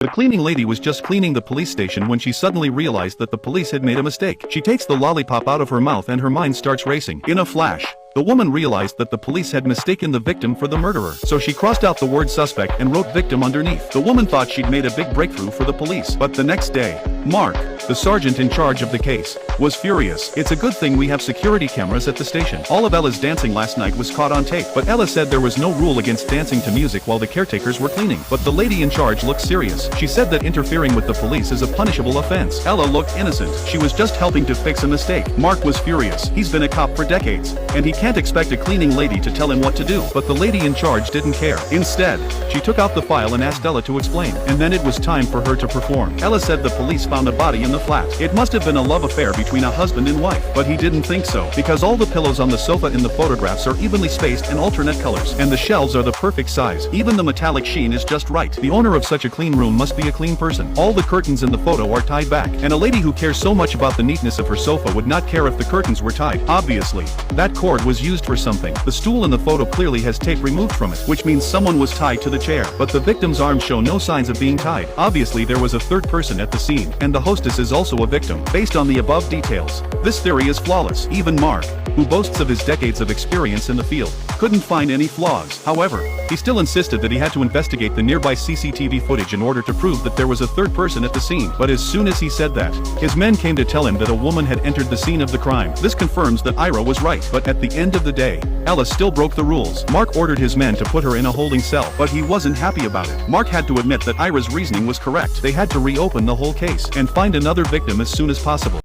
The cleaning lady was just cleaning the police station when she suddenly realized that the police had made a mistake. She takes the lollipop out of her mouth and her mind starts racing. In a flash, the woman realized that the police had mistaken the victim for the murderer. So she crossed out the word suspect and wrote victim underneath. The woman thought she'd made a big breakthrough for the police. But the next day, Mark, the sergeant in charge of the case, was furious. It's a good thing we have security cameras at the station. All of Ella's dancing last night was caught on tape. But Ella said there was no rule against dancing to music while the caretakers were cleaning. But the lady in charge looked serious. She said that interfering with the police is a punishable offense. Ella looked innocent. She was just helping to fix a mistake. Mark was furious. He's been a cop for decades, and he can't expect a cleaning lady to tell him what to do. But the lady in charge didn't care. Instead, she took out the file and asked Ella to explain. And then it was time for her to perform. Ella said the police found a body in the flat. It must have been a love affair between a husband and wife. But he didn't think so, because all the pillows on the sofa in the photographs are evenly spaced and alternate colors. And the shelves are the perfect size. Even the metallic sheen is just right. The owner of such a clean room must be a clean person. All the curtains in the photo are tied back. And a lady who cares so much about the neatness of her sofa would not care if the curtains were tied. Obviously, that cord was used for something. The stool in the photo clearly has tape removed from it, which means someone was tied to the chair. But the victim's arms show no signs of being tied. Obviously there was a third person at the scene, and the hostess is also a victim. Based on the above details, this theory is flawless. Even Mark, who boasts of his decades of experience in the field, couldn't find any flaws. However, he still insisted that he had to investigate the nearby CCTV footage in order to prove that there was a third person at the scene. But as soon as he said that, his men came to tell him that a woman had entered the scene of the crime. This confirms that Ira was right. But at the end of the day, Ella still broke the rules. Mark ordered his men to put her in a holding cell, but he wasn't happy about it. Mark had to admit that Ira's reasoning was correct. They had to reopen the whole case and find another victim as soon as possible.